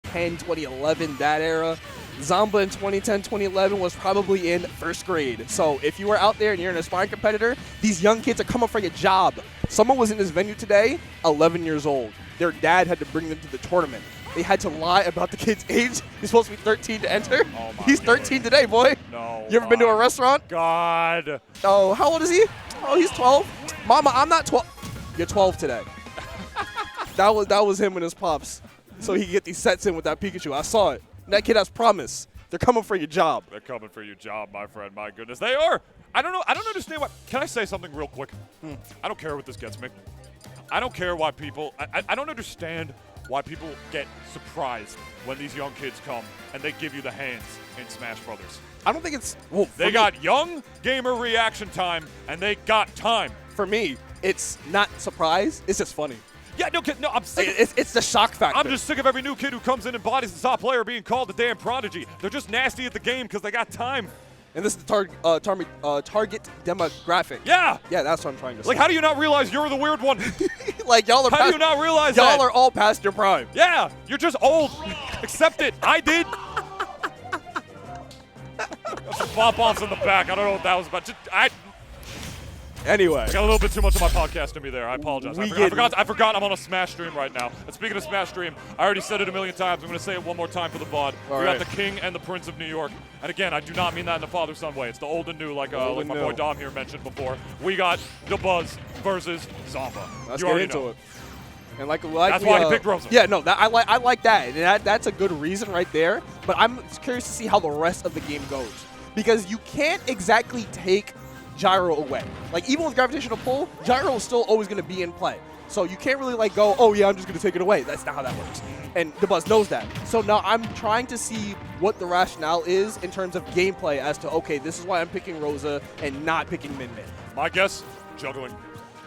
2010, 2011, that era. Zomba in 2010, 2011 was probably in first grade. So if you were out there and you're an aspiring competitor, these young kids are coming for your job. Someone was in this venue today, 11 years old. Their dad had to bring them to the tournament. They had to lie about the kid's age. He's supposed to be 13 to enter. Oh my He's 13 today, boy. No. You ever been to a restaurant? God. Oh, how old is he? Oh, he's 12. Mama, I'm not 12. You're 12 today. that was him and his pops. So he could get these sets in with that Pikachu. I saw it. That kid has promise. They're coming for your job. They're coming for your job, my friend. My goodness. They are. I don't know. I don't understand why. Can I say something real quick? I don't care what this gets me. I don't care why people. I don't understand why people get surprised when these young kids come and they give you the hands in Smash Brothers. I don't think it's. Well, they got young gamer reaction time and they got time. For me, it's not surprise. It's just funny. Yeah, no, I'm sick. It's the shock factor. I'm just sick of every new kid who comes in and bodies the top player being called the damn prodigy. They're just nasty at the game because they got time. And this is the target demographic. Yeah. Yeah, that's what I'm trying to say. Like, how do you not realize you're the weird one? Like, y'all are. How do you not realize that? Y'all are all past your prime. Yeah, you're just old. Accept it. I did. Some pop-offs in the back. I don't know what that was about. Anyway. I got a little bit too much of my podcast in me there. I apologize. I forgot I'm on a Smash stream right now. And speaking of Smash stream, I already said it a million times. I'm going to say it one more time for the VOD. We got the King and the Prince of New York. And again, I do not mean that in a father-son way. It's the old and new, like my boy Dom here mentioned before. We got Dabuz versus Zomba. Let's get into it. And like that's why he picked Rosa. Yeah, no, I like that. And that's a good reason right there. But I'm curious to see how the rest of the game goes. Because you can't exactly take gyro away. Like, even with gravitational pull, gyro is still always going to be in play. So you can't really like go, oh yeah, I'm just going to take it away. That's not how that works. And Dabuz knows that. So now I'm trying to see what the rationale is in terms of gameplay as to, okay, this is why I'm picking Rosa and not picking Min-Min. My guess, juggling.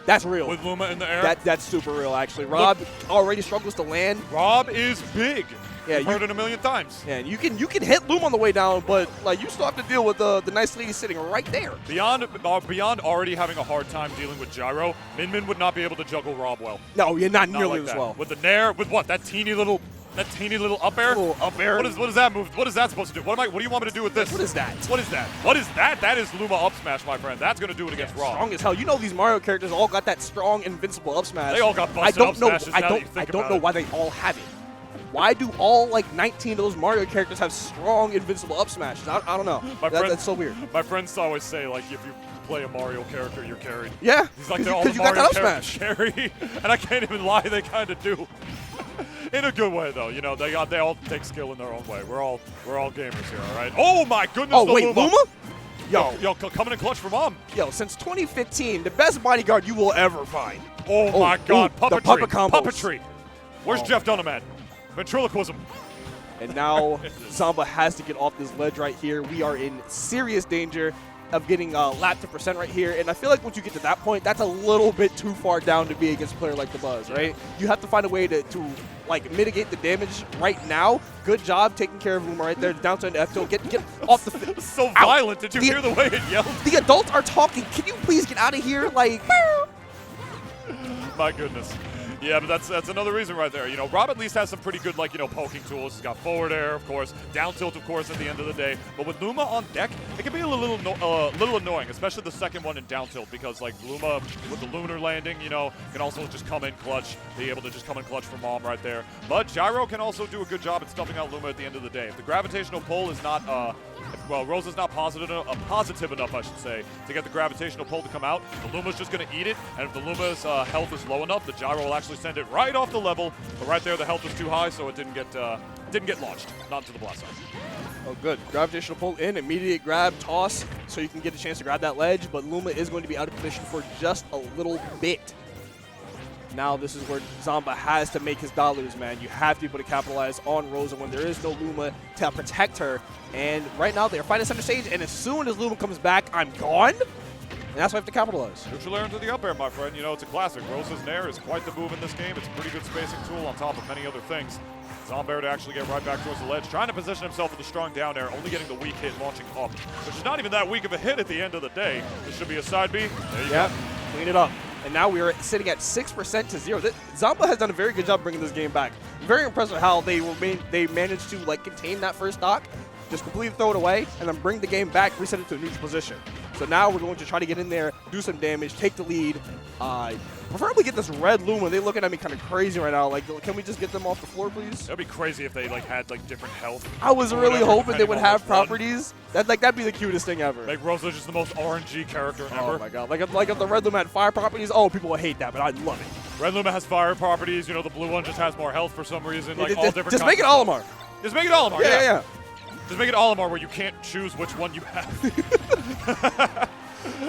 That's real. With Luma in the air. That's super real, actually. Rob already struggles to land. Rob is big. Yeah, you've heard it a million times. Yeah, and you can hit Loom on the way down, but like you still have to deal with the nice lady sitting right there. Beyond already having a hard time dealing with gyro, Min-Min would not be able to juggle Rob well. No, you're not nearly like as well. With the nair, with what? That teeny little up air? Up air. What is that move? What is that supposed to do? What do you want me to do with this? What is that? What is that? What is that? That is Luma up smash, my friend. That's going to do it against Rob. Strong as hell. You know these Mario characters all got that strong invincible up smash. They all got busted up smashes. I don't know why they all have it. Why do all like 19 of those Mario characters have strong invincible up smashes? I don't know. That's so weird. My friends always say, like, if you play a Mario character, you're carried. Yeah. He's like, they're all the Mario characters carry. And I can't even lie, they kind of do. In a good way, though. You know, they all take skill in their own way. We're all gamers here, all right? Oh my goodness! Oh wait, Luma? Yo, coming in clutch for Mom. Yo, since 2015, the best bodyguard you will ever find. Oh my God, puppetry. The puppet combos. Puppetry. Where's Jeff Dunham at? Ventriloquism. And now Zomba has to get off this ledge right here. We are in serious danger of getting lapped to percent right here. And I feel like once you get to that point, that's a little bit too far down to be against a player like Dabuz, right? You have to find a way to like mitigate the damage right now. Good job taking care of Luma right there. Down to an F tilt. Get off the so violent. Did you hear the way it yelled? The adults are talking. Can you please get out of here? Like, my goodness. Yeah, but that's another reason right there. You know, Rob at least has some pretty good, like, you know, poking tools. He's got forward air, of course, down tilt, of course, at the end of the day. But with Luma on deck, it can be a little annoying, especially the second one in down tilt, because, like, Luma with the lunar landing, you know, can also just come in clutch, be able to just come in clutch for Mom right there. But Gyro can also do a good job at stuffing out Luma at the end of the day. If the gravitational pull is not, well, Rosa's not positive enough, I should say, to get the gravitational pull to come out, the Luma's just going to eat it, and if the Luma's health is low enough, the Gyro will actually send it right off the level, but right there the health was too high, so it didn't get launched, not into the blast zone. Oh, good. Gravitational pull in, immediate grab, toss, so you can get a chance to grab that ledge, but Luma is going to be out of position for just a little bit. Now this is where Zomba has to make his dollars, man. You have to be able to capitalize on Rosa when there is no Luma to protect her. And right now they're fighting center stage, and as soon as Luma comes back, I'm gone. And that's why I have to capitalize. Neutral air into the up air, my friend. You know, it's a classic. Rosa's Nair is quite the move in this game. It's a pretty good spacing tool on top of many other things. Zomba to actually get right back towards the ledge, trying to position himself with a strong down air, only getting the weak hit launching up, which is not even that weak of a hit at the end of the day. This should be a side B. There you go. Clean it up. And now we are sitting at 6% to 0. Zomba has done a very good job bringing this game back. I'm very impressed with how they managed to like contain that first stock, just completely throw it away, and then bring the game back, reset it to a neutral position. So now we're going to try to get in there, do some damage, take the lead. Preferably get this red Luma. They're looking at me kind of crazy right now. Like, can we just get them off the floor, please? That'd be crazy if they like had like different health. I was really hoping they would have one. properties. That'd be the cutest thing ever. Like Rosa's just the most RNG character ever. Oh my god! Like if the red Luma had fire properties, oh, people would hate that, but I'd love it. Red Luma has fire properties. You know, the blue one just has more health for some reason. Like all different. Just make it Olimar. Just make it Olimar. Yeah. Just make it Olimar where you can't choose which one you have.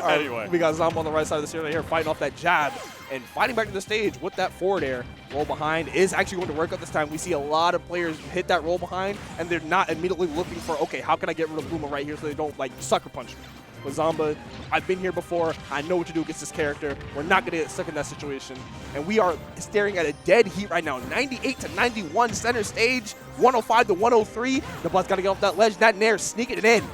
Anyway, we got Zomba on the right side of the stairs right here, fighting off that jab and fighting back to the stage with that forward air. Roll behind is actually going to work out this time. We see a lot of players hit that roll behind, and they're not immediately looking for, okay, how can I get rid of Luma right here so they don't like sucker punch me. With Zomba, I've been here before. I know what to do against this character. We're not going to get stuck in that situation. And we are staring at a dead heat right now. 98 to 91 center stage, 105 to 103. The Buzz got to get off that ledge. That Nair sneaking it in.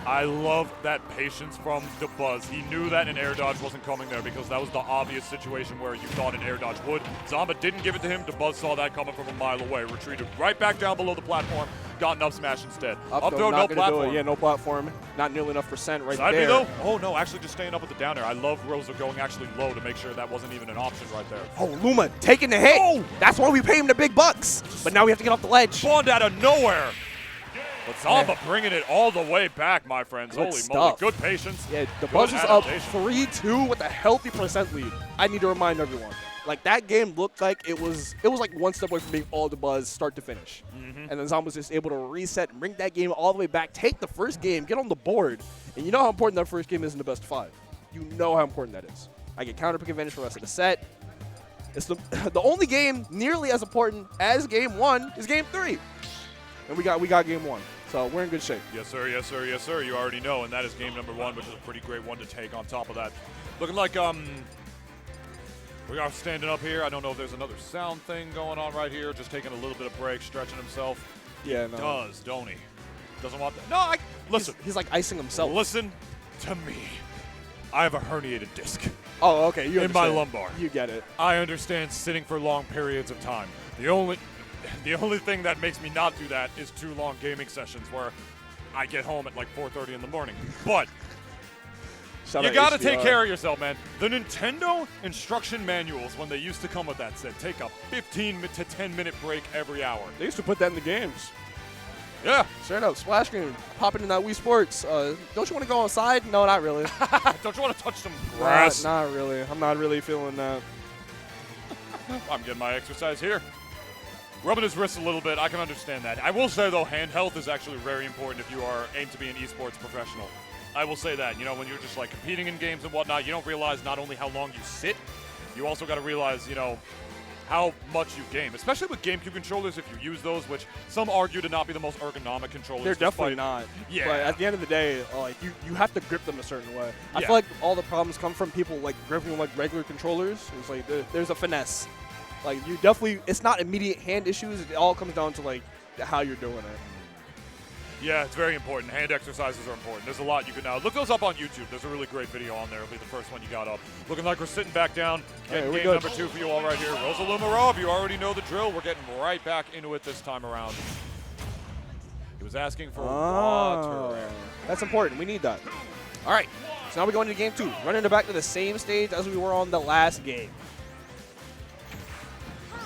I love that patience from Dabuz. He knew that an air dodge wasn't coming there because that was the obvious situation where you thought an air dodge would. Zomba didn't give it to him. Dabuz saw that coming from a mile away. Retreated right back down below the platform. Got an up smash instead. Up throw, no platform. Yeah, no platform. Not nearly enough percent right Side there. B though? Oh no, actually just staying up with the down air. I love Rosa going actually low to make sure that wasn't even an option right there. Oh, Luma taking the hit. Oh! That's why we pay him the big bucks. But now we have to get off the ledge. Spawned out of nowhere. But Zomba bringing it all the way back, my friends. Holy moly, good patience. Yeah, the Buzz is up 3-2 with a healthy percent lead. I need to remind everyone. Like, that game looked like it was like one step away from being all the Buzz start to finish. And then Zomba was just able to reset and bring that game all the way back, take the first game, get on the board. And you know how important that first game is in the best of 5. You know how important that is. I get counter pick advantage for the rest of the set. It's the only game nearly as important as game 1 is game 3. And we got game 1. So we're in good shape. Yes, sir. Yes, sir. Yes, sir. You already know, and that is game number 1, which is a pretty great one to take on top of that. Looking like we are standing up here. I don't know if there's another sound thing going on right here. Just taking a little bit of break, stretching himself. Yeah, no. He does, don't he? Doesn't want that. No, listen. He's like icing himself. Listen to me. I have a herniated disc. Oh, okay. You in my lumbar. You get it. I understand sitting for long periods of time. The only thing that makes me not do that is 2 long gaming sessions where I get home at like 4:30 in the morning. But you got to take care of yourself, man. The Nintendo instruction manuals, when they used to come with that, said take a 15 to 10-minute break every hour. They used to put that in the games. Yeah. Straight up, splash screen, popping in that Wii Sports. Don't you want to go outside? No, not really. Don't you want to touch some grass? Not really. I'm not really feeling that. I'm getting my exercise here. Rubbing his wrists a little bit, I can understand that. I will say, though, hand health is actually very important if you are aimed to be an esports professional. I will say that. You know, when you're just, like, competing in games and whatnot, you don't realize not only how long you sit, you also got to realize, you know, how much you game. Especially with GameCube controllers, if you use those, which some argue to not be the most ergonomic controllers. They're definitely not. Yeah. But at the end of the day, like you have to grip them a certain way. I feel like all the problems come from people, like, gripping, like, regular controllers. It's like there's a finesse. Like, you definitely, it's not immediate hand issues. It all comes down to, like, how you're doing it. Yeah, it's very important. Hand exercises are important. There's a lot you can now look those up on YouTube. There's a really great video on there. It'll be the first one you got up. Looking like we're sitting back down. Getting game number 2 for you all right here. Rosalina Rob, you already know the drill. We're getting right back into it this time around. He was asking for water. That's important. We need that. All right. So now we go into game 2. Running it back to the same stage as we were on the last game.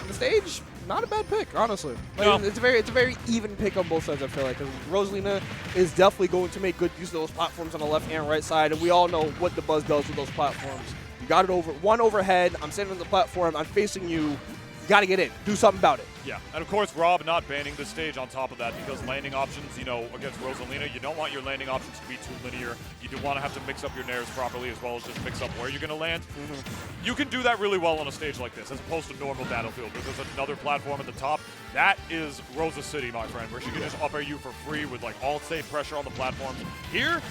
The stage, not a bad pick, honestly. Like, no. It's a very even pick on both sides, I feel like. Because Rosalina is definitely going to make good use of those platforms on the left and right side, and we all know what the Buzz does with those platforms. You got it over one overhead. I'm sitting on the platform. I'm facing you. You got to get in. Do something about it. Yeah, and of course, Rob not banning the stage on top of that because landing options, you know, against Rosalina, you don't want your landing options to be too linear. You do want to have to mix up your nairs properly as well as just mix up where you're going to land. You can do that really well on a stage like this as opposed to normal Battlefield because there's another platform at the top. That is Rosa City, my friend, where she can just up air you for free with like all safe pressure on the platforms. Here,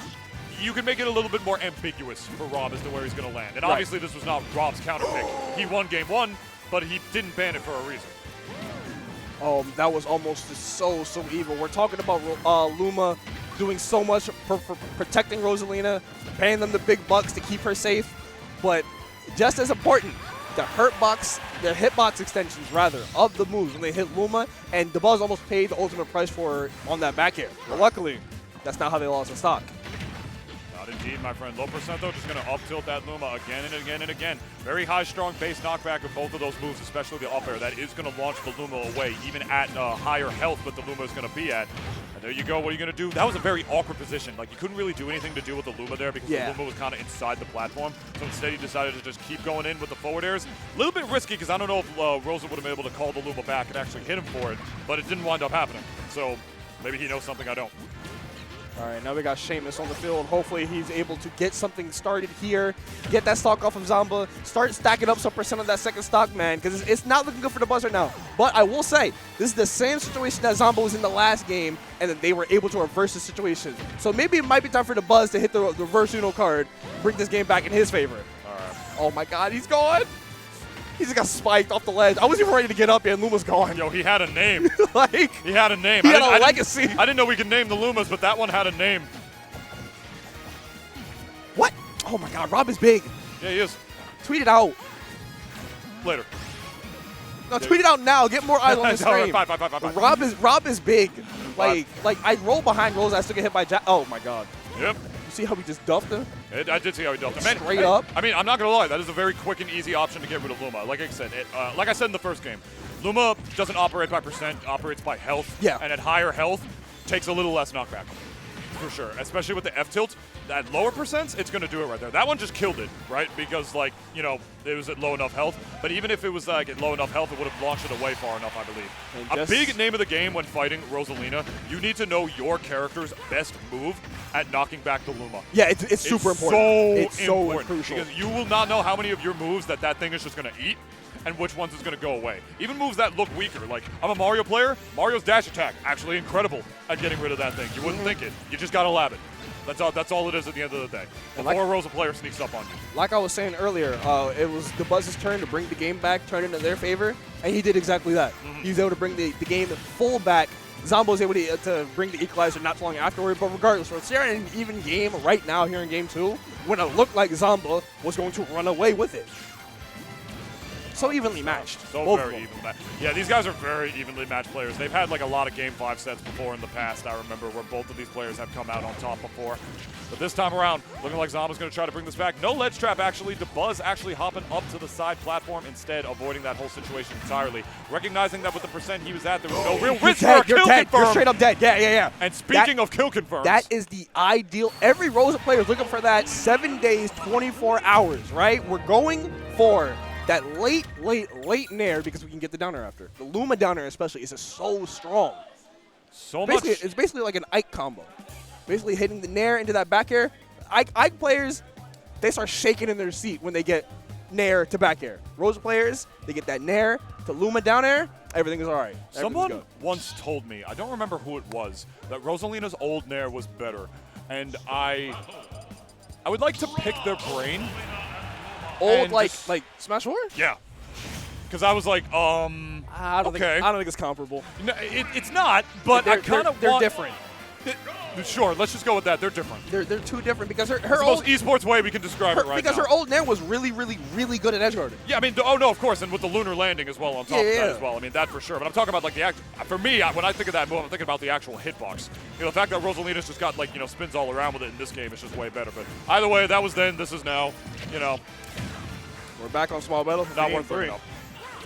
you can make it a little bit more ambiguous for Rob as to where he's going to land. And obviously, this was not Rob's counter pick. He won game 1, but he didn't ban it for a reason. Oh, that was almost so evil. We're talking about Luma doing so much for protecting Rosalina, paying them the big bucks to keep her safe, but just as important, the hitbox extensions, rather, of the moves when they hit Luma, and Dabuz almost paid the ultimate price for it on that back air. But luckily, that's not how they lost the stock. Not indeed, my friend. Low percent, though, just going to up-tilt that Luma again and again and again. Very high, strong base knockback of both of those moves, especially the up air. That is going to launch the Luma away, even at higher health that the Luma is going to be at. And there you go. What are you going to do? That was a very awkward position. Like, you couldn't really do anything to do with the Luma there because the Luma was kind of inside the platform. So instead, he decided to just keep going in with the forward airs. A little bit risky because I don't know if Rosa would have been able to call the Luma back and actually hit him for it, but it didn't wind up happening. So maybe he knows something I don't. All right, now we got Sheamus on the field. Hopefully he's able to get something started here, get that stock off of Zomba, start stacking up some percent of that second stock, man, because it's not looking good for the Buzz right now. But I will say, this is the same situation that Zomba was in the last game, and then they were able to reverse the situation. So maybe it might be time for the Buzz to hit the reverse Uno card, bring this game back in his favor. All right. Oh my God, he's gone. He just got spiked off the ledge. I was even ready to get up, and Luma's gone. Yo, he had a name. Like, he had a name. He had a legacy. I didn't know we could name the Lumas, but that one had a name. What? Oh my God, Rob is big. Yeah, he is. Tweet it out. Later. No, tweet it out now. Get more eyes on the stream. Fine. Rob is big. Like I roll behind rolls. I still get hit by Jack. Oh my God. Yep. You see how we just duffed him? I did see how he dumped him. Straight up. I mean, I'm not gonna lie. That is a very quick and easy option to get rid of Luma. Like I said, in the first game, Luma doesn't operate by percent, operates by health. Yeah. And at higher health, takes a little less knockback. For sure, especially with the F tilt, at lower percents, it's going to do it right there. That one just killed it, right? Because, like, you know, it was at low enough health. But even if it was, like, at low enough health, it would have launched it away far enough, I believe. A big name of the game when fighting Rosalina, you need to know your character's best move at knocking back the Luma. Yeah, it's super important. It's so crucial. Because you will not know how many of your moves that thing is just going to eat and which ones is going to go away. Even moves that look weaker. Like, I'm a Mario player. Mario's dash attack, actually incredible at getting rid of that thing. You wouldn't think it. You just got to lab it. That's all it is at the end of the day. Before a Rosa player sneaks up on you. Like I was saying earlier, it was the Buzz's turn to bring the game back, turn it into their favor, and he did exactly that. He was able to bring the game full back. Zomba was able to bring the equalizer not too long afterward, but regardless, we're staring at an even game right now here in Game 2 when it looked like Zomba was going to run away with it. So evenly matched. So very evenly matched. Yeah, these guys are very evenly matched players. They've had like a lot of Game 5 sets before in the past, I remember, where both of these players have come out on top before. But this time around, looking like Zomba's going to try to bring this back. No ledge trap, actually. Dabuz actually hopping up to the side platform instead, avoiding that whole situation entirely. Recognizing that with the percent he was at, there was no real risk for a kill confirm. You're straight up dead. Yeah. And speaking of kill confirms. That is the ideal. Every Rosa player is looking for that 7 days, 24 hours, right? We're going for that late nair because we can get the downer after. The Luma downer especially is just so strong. It's basically like an Ike combo. Basically hitting the nair into that back air. Ike players, they start shaking in their seat when they get nair to back air. Rosa players, they get that nair to Luma down air, everything is all right. Someone once told me, I don't remember who it was, that Rosalina's old nair was better. And I would like to pick their brain. Old, like Smash 4? Yeah. Because I was like, I don't think it's comparable. No, it's not, but I kind of They're different. Sure, let's just go with that. They're different. They're too different because her it's the most esports way we can describe it right because now. Her old nair was really good at edge guarding. Yeah, I mean, of course, and with the lunar landing as well on top of that as well. I mean, that for sure. But I'm talking about like for me, when I think of that move, I'm thinking about the actual hitbox. You know, the fact that Rosalina's just got like, you know, spins all around with it in this game is just way better. But either way, that was then, this is now. You know, we're back on small battlefield. Not worth bringing up.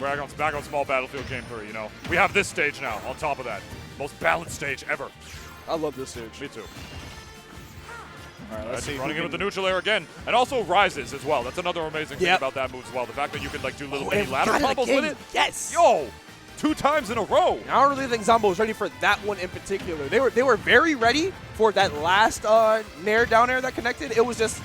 We're back on small battlefield game 3. You know, we have this stage now. On top of that, most balanced stage ever. I love this stage. Me too. All right, let's see. Running in with the neutral air again. And also rises as well. That's another amazing thing about that move as well. The fact that you can like do little mini ladder combos with it. Yes. Yo, 2 times in a row. I don't really think Zomba was ready for that one in particular. They were very ready for that last nair down air that connected. It was just,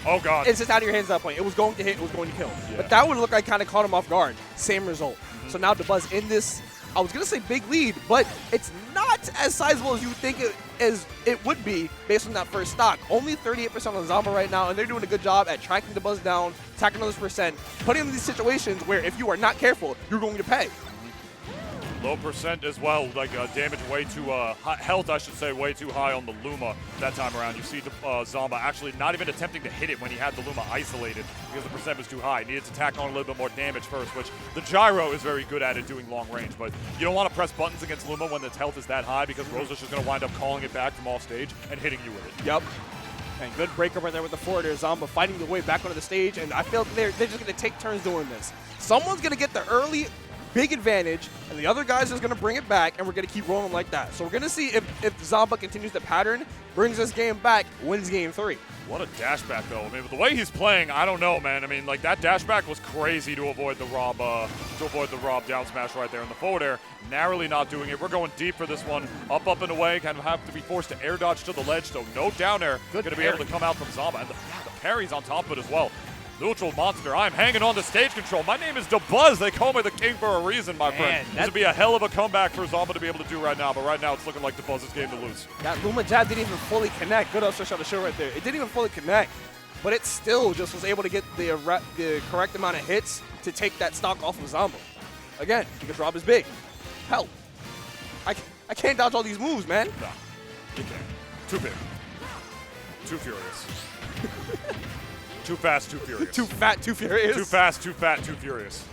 oh God, it's just out of your hands at that point. It was going to hit, it was going to kill. Yeah. But that would look like kind of caught him off guard. Same result. So now Dabuz in this, I was going to say big lead, but it's not as sizable as you would think it would be based on that first stock. Only 38% on Zomba right now, and they're doing a good job at tracking Dabuz down, attacking those percent, putting him in these situations where if you are not careful, you're going to pay. Low percent as well, like damage way too, health I should say, way too high on the Luma that time around. You see Zomba actually not even attempting to hit it when he had the Luma isolated because the percent was too high. Needed to tack on a little bit more damage first, which the gyro is very good at it doing long range, but you don't want to press buttons against Luma when its health is that high because Rosa's just going to wind up calling it back from off stage and hitting you with it. Yep. And good breakup right there with the forward air. Zomba fighting the way back onto the stage, and I feel they're just going to take turns doing this. Someone's going to get the early big advantage, and the other guy's just going to bring it back, and we're going to keep rolling like that. So we're going to see if Zomba continues the pattern, brings this game back, wins game 3. What a dash back, though. I mean, with the way he's playing, I don't know, man. I mean, like, that dash back was crazy to avoid the Rob down smash right there in the forward air. Narrowly not doing it. We're going deep for this one. Up and away. Kind of have to be forced to air dodge to the ledge, so no down air. Going to be able to come out from Zomba. And the parry's on top of it as well. Neutral monster. I'm hanging on to stage control. My name is Dabuz. They call me the king for a reason, my friend. This would be a hell of a comeback for Zomba to be able to do right now, but right now it's looking like Dabuz's game to lose. That Luma jab didn't even fully connect. Good up switch on the show right there. It didn't even fully connect, but it still just was able to get the correct amount of hits to take that stock off of Zomba. Again, because Rob is big. Hell, I can't dodge all these moves, man. No, you can't. Too big. Too furious. Too fast, too furious. Too fat, too furious. Too fast, too fat, too furious.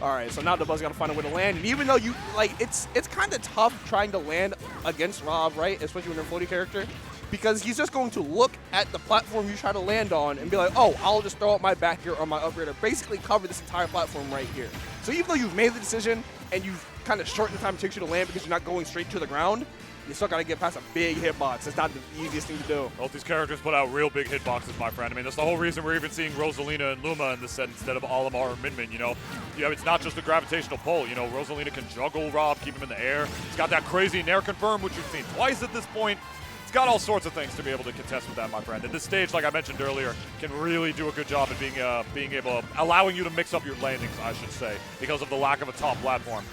All right, so now Dabuz got to find a way to land. And even though it's kind of tough trying to land against Rob, right? Especially when you're a floaty character, because he's just going to look at the platform you try to land on and be like, oh, I'll just throw out my back here or my up to basically cover this entire platform right here. So even though you've made the decision and you've kind of shortened the time it takes you to land because you're not going straight to the ground, you still got to get past a big hitbox. It's not the easiest thing to do. Both these characters put out real big hitboxes, my friend. I mean, that's the whole reason we're even seeing Rosalina and Luma in this set instead of Olimar or Minmin, you know? It's not just a gravitational pull. You know, Rosalina can juggle Rob, keep him in the air. He's got that crazy nair confirm, which you've seen twice at this point. It's got all sorts of things to be able to contest with that, my friend. At this stage, like I mentioned earlier, can really do a good job at being able, allowing you to mix up your landings, I should say, because of the lack of a top platform.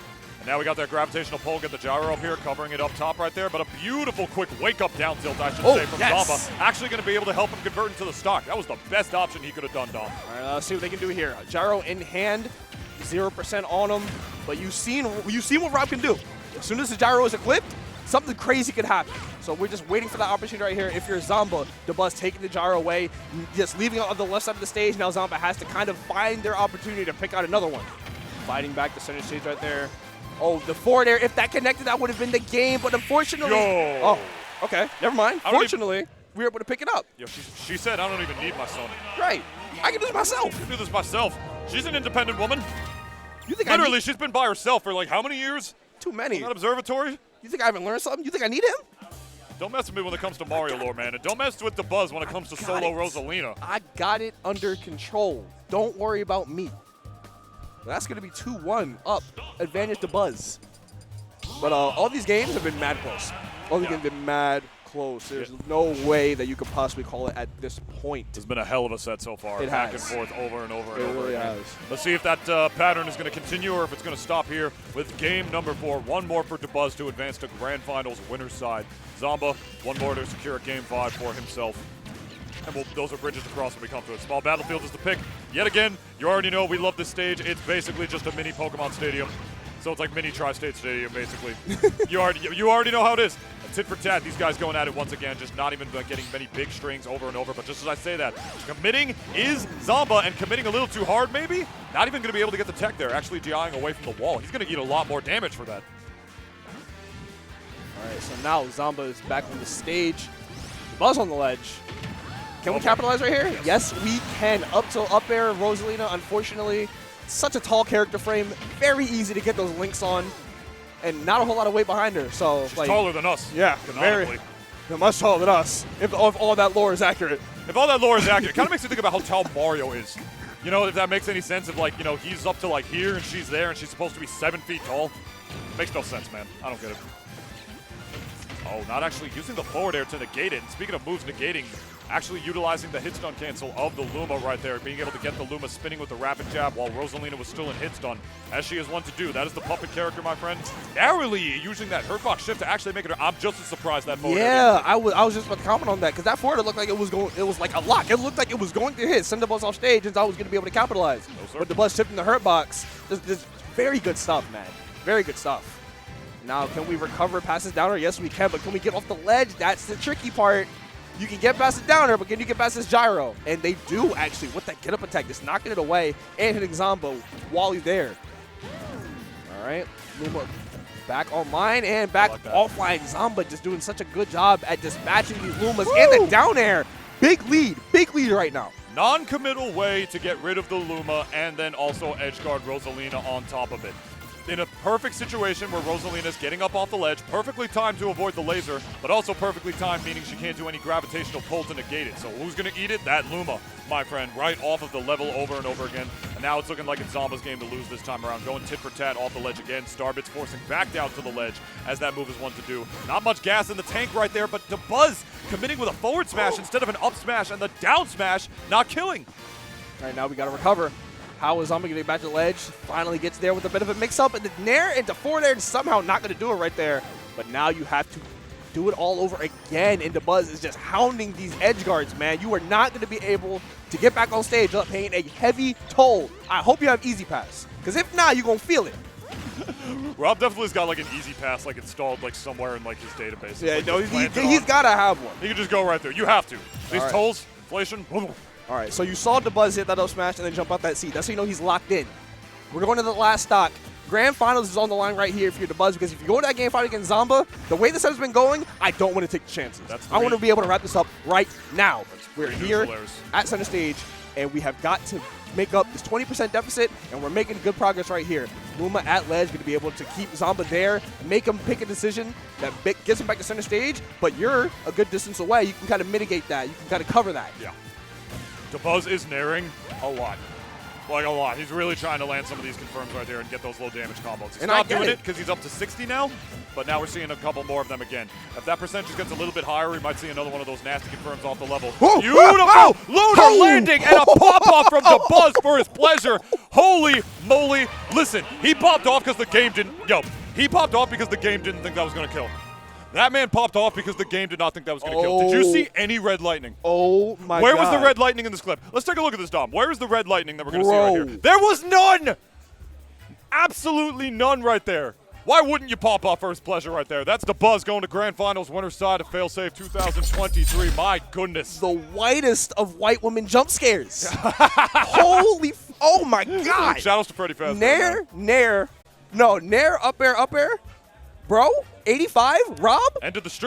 Now we got that gravitational pull, get the gyro up here, covering it up top right there, but a beautiful quick wake-up down tilt, I should say, from Zomba. Actually going to be able to help him convert into the stock. That was the best option he could have done, Dom. All right, let's see what they can do here. Gyro in hand, 0% on him, but you've seen what Rob can do. As soon as the gyro is equipped, something crazy could happen. So we're just waiting for that opportunity right here. If you're Zomba, Dabuz taking the gyro away, just leaving it on the left side of the stage. Now Zomba has to kind of find their opportunity to pick out another one. Fighting back the center stage right there. Oh, the forward air. If that connected, that would have been the game. But unfortunately, oh, okay, never mind. Fortunately, we were able to pick it up. Yo, she said, I don't even need my son. Right. I can do this myself. I can do this myself. She's an independent woman. You think literally, she's been by herself for like how many years? Too many. That observatory? You think I haven't learned something? You think I need him? Don't mess with me when it comes to Mario lore, man. And don't mess with Dabuz when it comes to solo Rosalina. I got it under control. Don't worry about me. That's going to be 2-1 up. Advantage Dabuz. But all these games have been mad close. All these games have been mad close. There's no way that you could possibly call it at this point. It's been a hell of a set so far. It Back has. and forth over and over and it over really again. has. Let's see if that pattern is going to continue or if it's going to stop here with game number 4. One more for Dabuz to advance to Grand Finals winner's side. Zomba, one more to secure game 5 for himself. And those are bridges to cross when we come to it. Small Battlefield is the pick. Yet again, you already know we love this stage. It's basically just a mini Pokemon Stadium. So it's like mini Tri-State Stadium, basically. you already know how it is. A tit for tat. These guys going at it once again, just not even getting many big strings over and over. But just as I say that, committing is Zomba, and committing a little too hard, maybe. Not even going to be able to get the tech there. Actually DIing away from the wall. He's going to eat a lot more damage for that. All right, so now Zomba is back on the stage. Buzz on the ledge. Can we capitalize right here? Yes, we can. Up till up air, Rosalina, unfortunately, such a tall character frame. Very easy to get those links on, and not a whole lot of weight behind her. So she's taller than us. Yeah, very much taller than us, if all that lore is accurate. If all that lore is accurate, it kind of makes you think about how tall Mario is. You know, if that makes any sense, of like, you know, he's up to like here and she's there and she's supposed to be 7 feet tall. Makes no sense, man. I don't get it. Oh, not actually using the forward air to negate it. And speaking of moves negating, actually utilizing the hit stun cancel of the Luma right there, being able to get the Luma spinning with the rapid jab while Rosalina was still in hit stun, as she is one to do. That is the puppet character, my friend. Narrowly using that hurtbox shift to actually make it. I'm just as surprised that forward. Yeah, I was just about to comment on that, because that forward looked like it was going. It was like a lock. It looked like it was going to hit, send the bus off stage, and I was going to be able to capitalize. No, sir. But the bus tipped in the hurt box. This very good stuff, man. Very good stuff. Now, can we recover past this downer? Yes, we can, but can we get off the ledge? That's the tricky part. You can get past the downer, but can you get past this gyro? And they do, actually, with that get-up attack, just knocking it away and hitting Zomba while he's there. All right, Luma back online and back offline. Zomba just doing such a good job at dispatching these Lumas and the down air. Big lead right now. Non-committal way to get rid of the Luma and then also edge guard Rosalina on top of it. In a perfect situation where Rosalina's getting up off the ledge, perfectly timed to avoid the laser, but also perfectly timed, meaning she can't do any gravitational pull to negate it. So who's going to eat it? That Luma, my friend, right off of the level over and over again. And now it's looking like it's Zomba's game to lose this time around. Going tit for tat off the ledge again. Starbits forcing back down to the ledge, as that move is one to do. Not much gas in the tank right there, but Dabuz committing with a forward smash instead of an up smash, and the down smash not killing. All right, now we got to recover. How is Zomba getting back to the ledge? Finally gets there with a bit of a mix-up, and the nair into forward air, and somehow not going to do it right there. But now you have to do it all over again, and Dabuz is just hounding these edge guards, man. You are not going to be able to get back on stage without paying a heavy toll. I hope you have easy pass, because if not, you're going to feel it. Rob definitely's got like an easy pass like installed like somewhere in like his database. Yeah, like, no, he's got to have one. He can just go right there. You have to. These right. tolls, inflation. All right, so you saw Dabuz hit that up smash and then jump out that seat. That's how you know he's locked in. We're going to the last stock. Grand Finals is on the line right here for your Dabuz, because if you go to that game fight against Zomba, the way this has been going, I don't want to take the chances. I want to be able to wrap this up right now. We're here at center stage, and we have got to make up this 20% deficit, and we're making good progress right here. Luma at ledge, going to be able to keep Zomba there, make him pick a decision that gets him back to center stage, but you're a good distance away. You can kind of mitigate that. You can kind of cover that. Yeah. Dabuz is nairing a lot. Like a lot. He's really trying to land some of these confirms right there and get those low damage combos. He's not doing it because he's up to 60 now, but now we're seeing a couple more of them again. If that percentage gets a little bit higher, we might see another one of those nasty confirms off the level. Beautiful lunar landing and a pop-off from Dabuz for his pleasure. Holy moly. Listen, he popped off because the game didn't... he popped off because the game didn't think that was going to kill him. That man popped off because the game did not think that was going to kill. Did you see any red lightning? Oh, my God. Where was the red lightning in this clip? Let's take a look at this, Dom. Where is the red lightning that we're going to see right here? There was none! Absolutely none right there. Why wouldn't you pop off first pleasure right there? That's Dabuz going to Grand Finals winner's side of Failsafe 2023. My goodness. The whitest of white women jump scares. Holy, oh my God. Shoutouts to Freddy Fazbear. Nair, up air. Bro, 85, Rob? End of the stream.